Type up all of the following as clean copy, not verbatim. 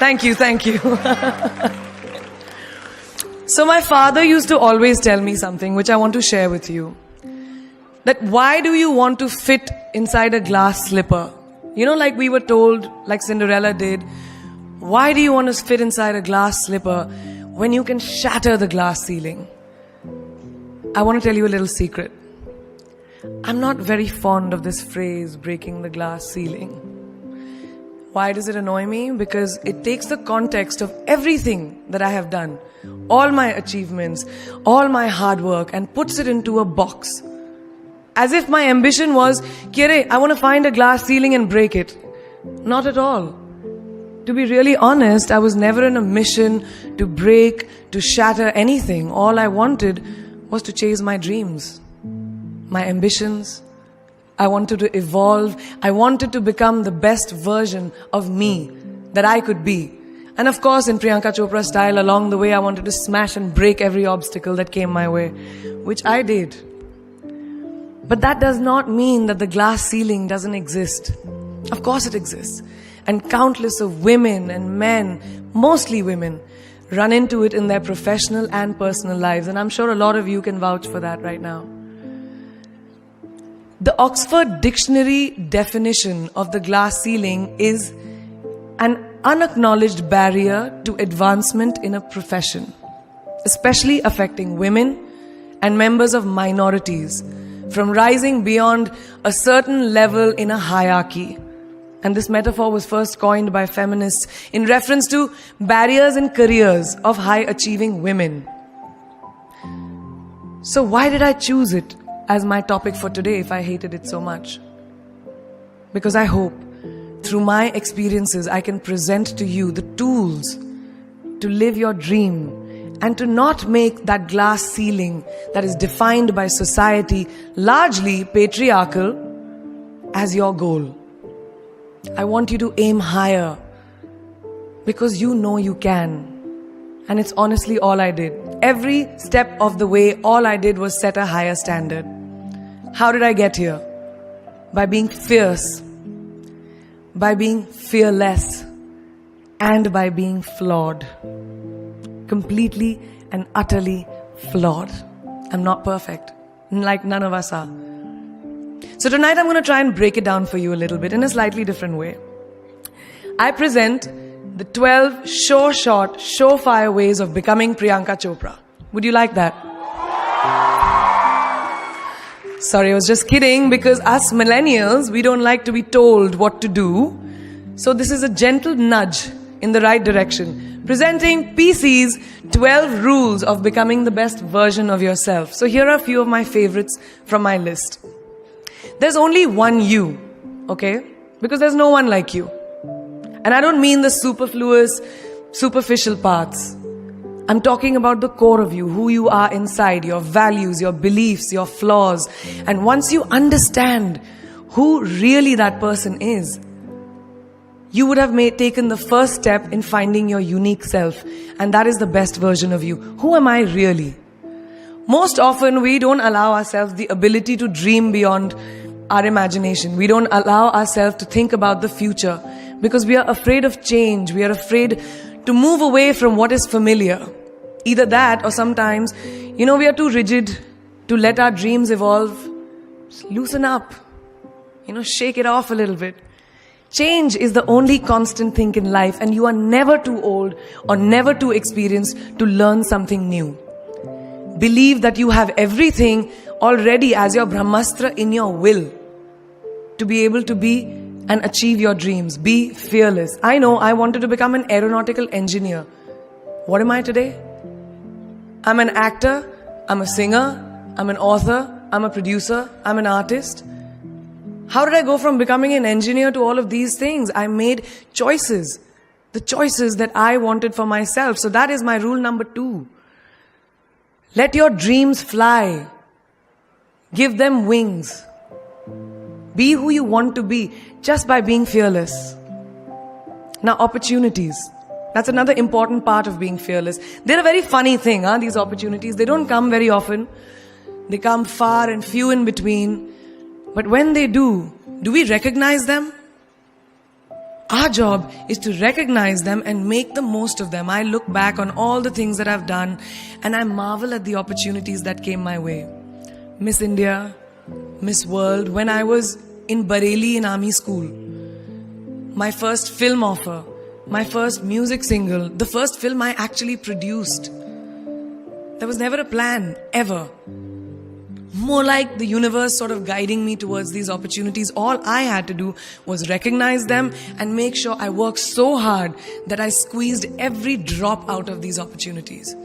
Thank you, thank you. So my father used to always tell me something which I want to share with you. That why do you want to fit inside a glass slipper? You know, like we were told, like Cinderella did, why do you want to fit inside a glass slipper when you can shatter the glass ceiling? I want to tell you a little secret. I'm not very fond of this phrase, breaking the glass ceiling. Why does it annoy me? Because it takes the context of everything that I have done, all my achievements, all my hard work, and puts it into a box. As if my ambition was, Kire, I want to find a glass ceiling and break it. Not at all. To be really honest, I was never in a mission to break, to shatter anything. All I wanted was to chase my dreams, my ambitions. I wanted to evolve. I wanted to become the best version of me that I could be. And of course, in Priyanka Chopra style, along the way, I wanted to smash and break every obstacle that came my way, which I did. But that does not mean that the glass ceiling doesn't exist. Of course it exists. And countless of women and men, mostly women, run into it in their professional and personal lives. And I'm sure a lot of you can vouch for that right now. The Oxford Dictionary definition of the glass ceiling is an unacknowledged barrier to advancement in a profession, especially affecting women and members of minorities from rising beyond a certain level in a hierarchy. And this metaphor was first coined by feminists in reference to barriers in careers of high-achieving women. So why did I choose it as my topic for today if I hated it so much? Because I hope through my experiences I can present to you the tools to live your dream and to not make that glass ceiling that is defined by society, largely patriarchal, as your goal. I want you to aim higher because you know you can. And it's honestly all I did. Every step of the way, all I did was set a higher standard. How did I get here? By being fierce, by being fearless, and by being flawed. Completely and utterly flawed. I'm not perfect, like none of us are. So tonight I'm going to try and break it down for you a little bit in a slightly different way. I present the 12 sure-shot, surefire ways of becoming Priyanka Chopra. Would you like that? Sorry, I was just kidding, because us millennials, we don't like to be told what to do. So this is a gentle nudge in the right direction. Presenting PC's 12 rules of becoming the best version of yourself. So here are a few of my favorites from my list. There's only one you, okay? Because there's no one like you. And I don't mean the superfluous, superficial parts. I'm talking about the core of you, who you are inside, your values, your beliefs, your flaws. And once you understand who really that person is, you would have taken the first step in finding your unique self. And that is the best version of you. Who am I really? Most often, we don't allow ourselves the ability to dream beyond our imagination. We don't allow ourselves to think about the future because we are afraid of change. We are afraid to move away from what is familiar. Either that, or sometimes, we are too rigid to let our dreams evolve. Just loosen up. Shake it off a little bit. Change is the only constant thing in life, and you are never too old or never too experienced to learn something new. Believe that you have everything already as your Brahmastra in your will to be able to be and achieve your dreams. Be fearless. I know I wanted to become an aeronautical engineer. What am I today? I'm an actor, I'm a singer, I'm an author, I'm a producer, I'm an artist. How did I go from becoming an engineer to all of these things? I made choices. The choices that I wanted for myself. So that is my rule number 2. Let your dreams fly. Give them wings. Be who you want to be just by being fearless. Now, opportunities. That's another important part of being fearless. They're a very funny thing, these opportunities. They don't come very often. They come far and few in between. But when they do we recognize them? Our job is to recognize them and make the most of them. I look back on all the things that I've done and I marvel at the opportunities that came my way. Miss India, Miss World, when I was in Bareilly in army school, my first film offer, my first music single, the first film I actually produced. There was never a plan, ever. More like the universe sort of guiding me towards these opportunities. All I had to do was recognize them and make sure I worked so hard that I squeezed every drop out of these opportunities.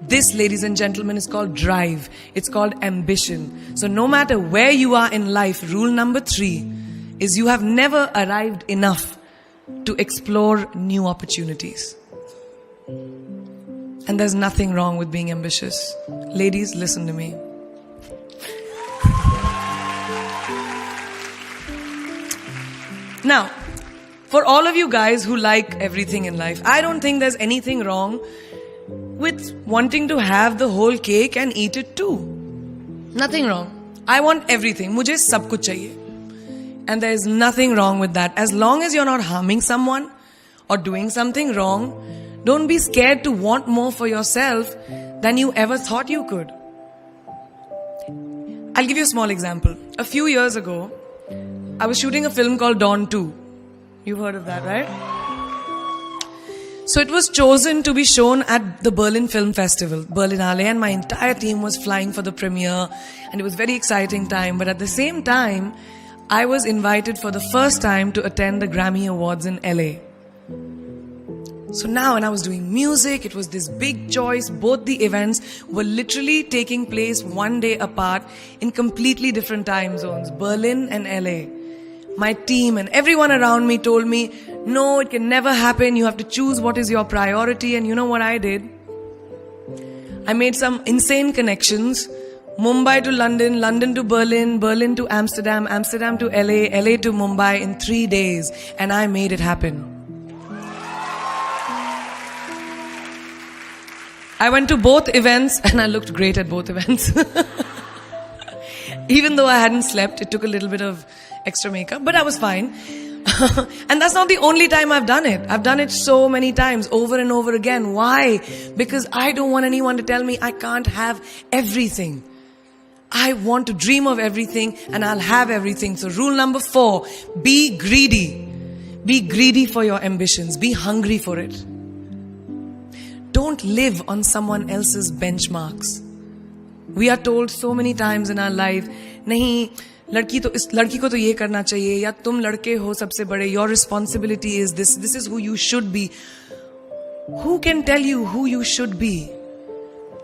This, ladies and gentlemen, is called drive. It's called ambition. So no matter where you are in life, rule number 3 is you have never arrived enough to explore new opportunities. And there's nothing wrong with being ambitious. Ladies, listen to me. Now, for all of you guys who like everything in life, I don't think there's anything wrong with wanting to have the whole cake and eat it too. Nothing wrong. I want everything. Mujhe sab kuch chahiye. And there is nothing wrong with that. As long as you're not harming someone or doing something wrong, don't be scared to want more for yourself than you ever thought you could. I'll give you a small example. A few years ago, I was shooting a film called Dawn 2. You've heard of that, right? So it was chosen to be shown at the Berlin Film Festival, Berlinale, and my entire team was flying for the premiere, and it was a very exciting time. But at the same time, I was invited for the first time to attend the Grammy Awards in LA. So now when I was doing music, it was this big choice. Both the events were literally taking place one day apart in completely different time zones, Berlin and LA. My team and everyone around me told me, no, it can never happen. You have to choose what is your priority. And you know what I did? I made some insane connections. Mumbai to London, London to Berlin, Berlin to Amsterdam, Amsterdam to LA, LA to Mumbai in 3 days. And I made it happen. I went to both events and I looked great at both events. Even though I hadn't slept, it took a little bit of extra makeup, but I was fine. And that's not the only time I've done it. I've done it so many times, over and over again. Why? Because I don't want anyone to tell me I can't have everything. I want to dream of everything and I'll have everything. So rule number 4, be greedy. Be greedy for your ambitions. Be hungry for it. Don't live on someone else's benchmarks. We are told so many times in our life, nahi, लड़की को तो ये करना चाहिए, या तुम लड़के हो सबसे बड़े, your responsibility is this is who you should be. Who can tell you who you should be?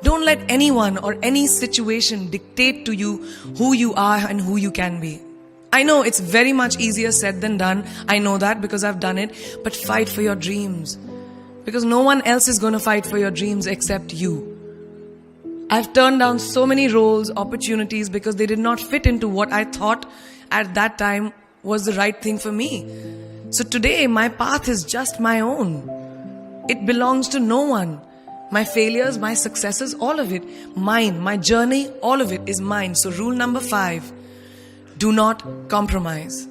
Don't let anyone or any situation dictate to you who you are and who you can be. I know it's very much easier said than done. I know that because I've done it. But fight for your dreams. Because no one else is going to fight for your dreams except you. I've turned down so many roles, opportunities because they did not fit into what I thought at that time was the right thing for me. So today my path is just my own. It belongs to no one. My failures, my successes, all of it, mine. My journey, all of it is mine. So rule number 5, do not compromise.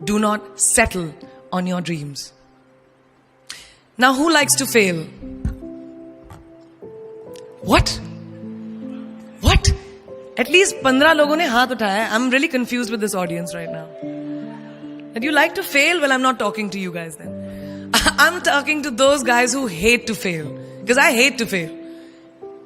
Do not settle on your dreams. Now who likes to fail? What? What? At least 15 लोगों ने हाथ उठाया है. I'm really confused with this audience right now. That you like to fail? Well, I'm not talking to you guys then. I'm talking to those guys who hate to fail. Because I hate to fail.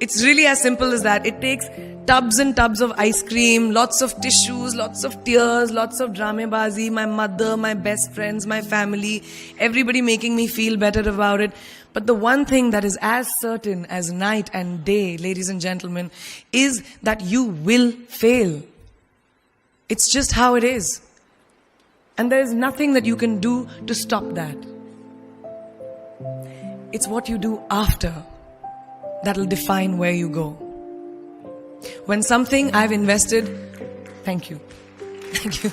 It's really as simple as that. It takes tubs and tubs of ice cream, lots of tissues, lots of tears, lots of dramabazi, my mother, my best friends, my family, everybody making me feel better about it. But the one thing that is as certain as night and day, ladies and gentlemen, is that you will fail. It's just how it is. And there is nothing that you can do to stop that. It's what you do after that will define where you go. When something I've invested, thank you. Thank you.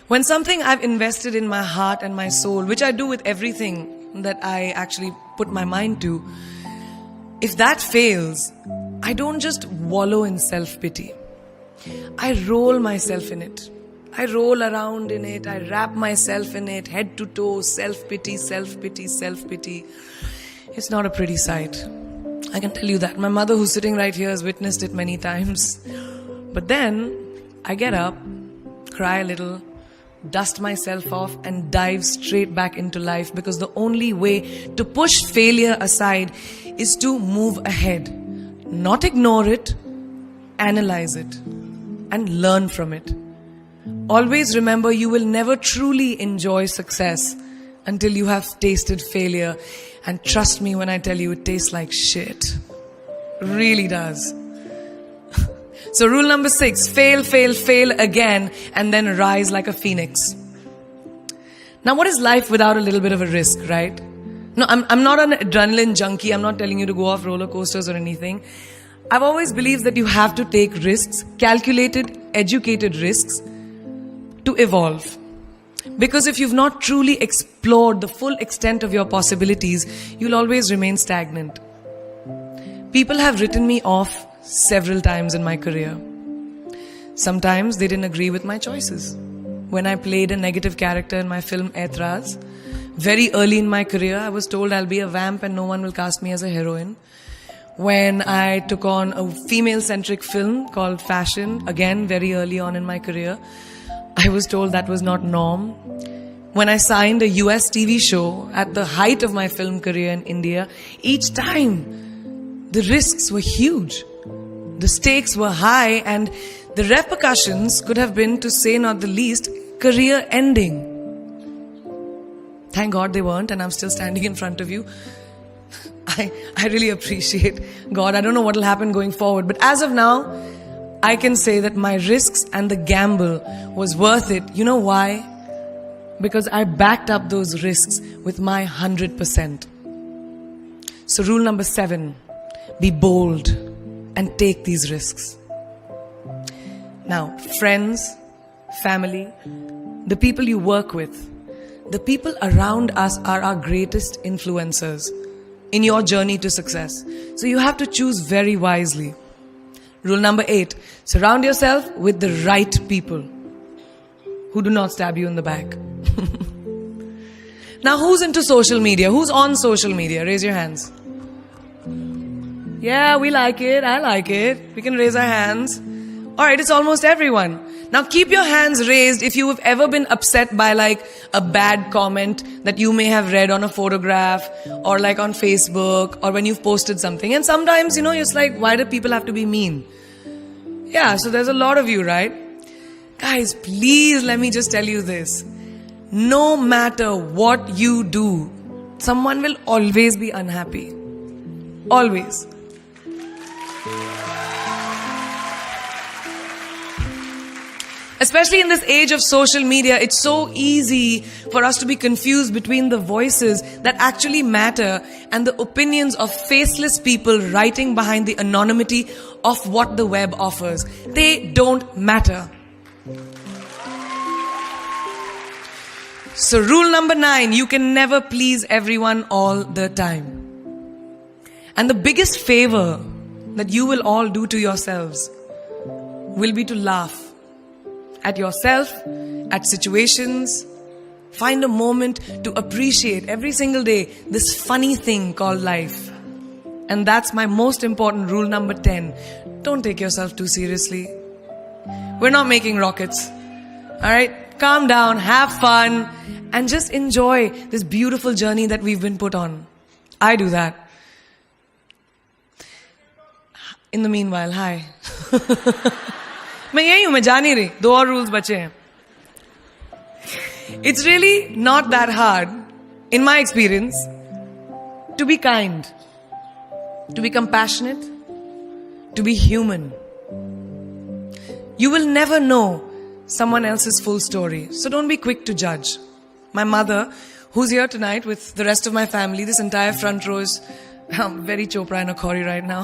When something I've invested in my heart and my soul, which I do with everything that I actually put my mind to, if that fails, I don't just wallow in self-pity. I roll myself in it. I roll around in it. I wrap myself in it, head to toe, self-pity, self-pity, self-pity. It's not a pretty sight. I can tell you that. My mother, who's sitting right here, has witnessed it many times. But then I get up, cry a little, dust myself off and dive straight back into life, because the only way to push failure aside is to move ahead. Not ignore it, analyze it and learn from it. Always remember, you will never truly enjoy success until you have tasted failure. And trust me when I tell you, it tastes like shit. Really does. So rule number 6, fail, fail, fail again, and then rise like a phoenix. Now, what is life without a little bit of a risk, right? No, I'm not an adrenaline junkie. I'm not telling you to go off roller coasters or anything. I've always believed that you have to take risks, calculated, educated risks, to evolve. Because if you've not truly explored the full extent of your possibilities, you'll always remain stagnant. People have written me off several times in my career. Sometimes they didn't agree with my choices. When I played a negative character in my film Aitraz, very early in my career, I was told I'll be a vamp and no one will cast me as a heroine. When I took on a female-centric film called Fashion, again very early on in my career, I was told that was not norm. When I signed a US TV show at the height of my film career in India, each time the risks were huge. The stakes were high and the repercussions could have been, to say not the least, career ending. Thank God they weren't, and I'm still standing in front of you. I really appreciate God. I don't know what will happen going forward, but as of now, I can say that my risks and the gamble was worth it. You know why? Because I backed up those risks with my 100%. So rule number 7, be bold and take these risks. Now, friends, family, the people you work with, the people around us are our greatest influencers in your journey to success. So you have to choose very wisely. Rule number 8, surround yourself with the right people who do not stab you in the back. Now, who's into social media? Who's on social media? Raise your hands. Yeah, we like it. I like it. We can raise our hands. Alright, it's almost everyone. Now keep your hands raised if you have ever been upset by like a bad comment that you may have read on a photograph or like on Facebook or when you've posted something. And sometimes, it's like, why do people have to be mean? Yeah, so there's a lot of you, right? Guys, please let me just tell you this. No matter what you do, someone will always be unhappy. Always. Especially in this age of social media, it's so easy for us to be confused between the voices that actually matter and the opinions of faceless people writing behind the anonymity of what the web offers. They don't matter. So rule number 9, you can never please everyone all the time. And the biggest favor that you will all do to yourselves will be to laugh at yourself, at situations. Find a moment to appreciate every single day this funny thing called life. And that's my most important rule number 10. Don't take yourself too seriously. We're not making rockets. Alright? Calm down, have fun, and just enjoy this beautiful journey that we've been put on. I do that. In the meanwhile, hi. मैं यही हूँ, मैं जा नहीं रही. 2 और rules बचे हैं. It's really not that hard, in my experience, to be kind, to be compassionate, to be human. You will never know someone else's full story, so don't be quick to judge. My mother, who's here tonight with the rest of my family, this entire front row is very Chopra and a Khori right now.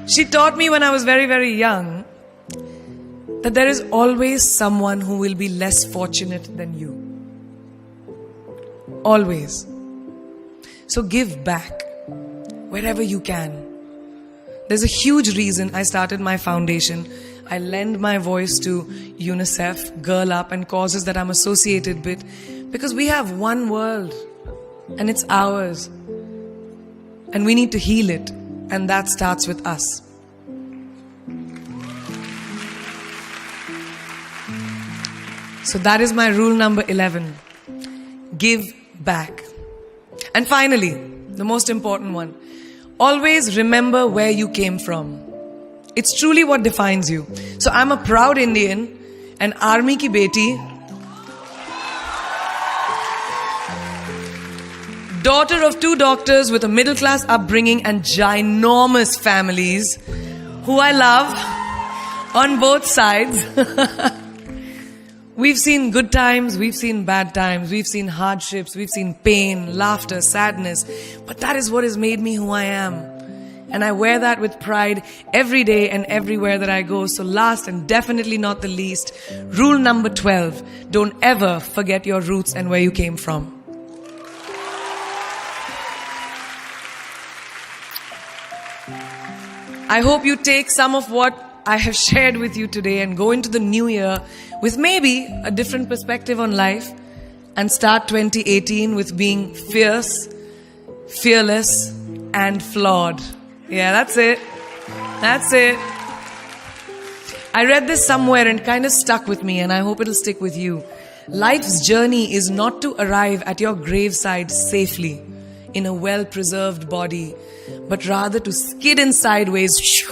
She taught me when I was very, very young that there is always someone who will be less fortunate than you. Always. So give back wherever you can. There's a huge reason I started my foundation. I lend my voice to UNICEF, Girl Up, and causes that I'm associated with, because we have one world and it's ours. And we need to heal it, and that starts with us. So that is my rule number 11. Give back. And finally, the most important one. Always remember where you came from. It's truly what defines you. So I'm a proud Indian, an army ki beti, daughter of 2 doctors with a middle class upbringing and ginormous families who I love on both sides. We've seen good times, we've seen bad times, we've seen hardships, we've seen pain, laughter, sadness. But that is what has made me who I am. And I wear that with pride every day and everywhere that I go. So last and definitely not the least, rule number 12. Don't ever forget your roots and where you came from. I hope you take some of what I have shared with you today and go into the new year with maybe a different perspective on life and start 2018 with being fierce, fearless, and flawed. Yeah, that's it. That's it. I read this somewhere and kind of stuck with me, and I hope it'll stick with you. Life's journey is not to arrive at your graveside safely in a well-preserved body, but rather to skid in sideways,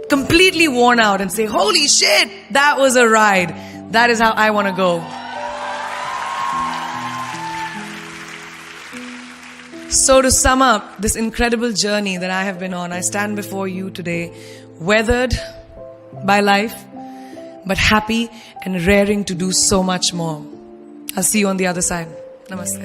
completely worn out, and say, holy shit, that was a ride. That is how I want to go. So to sum up this incredible journey that I have been on, I stand before you today, weathered by life, but happy and raring to do so much more. I'll see you on the other side. Namaste.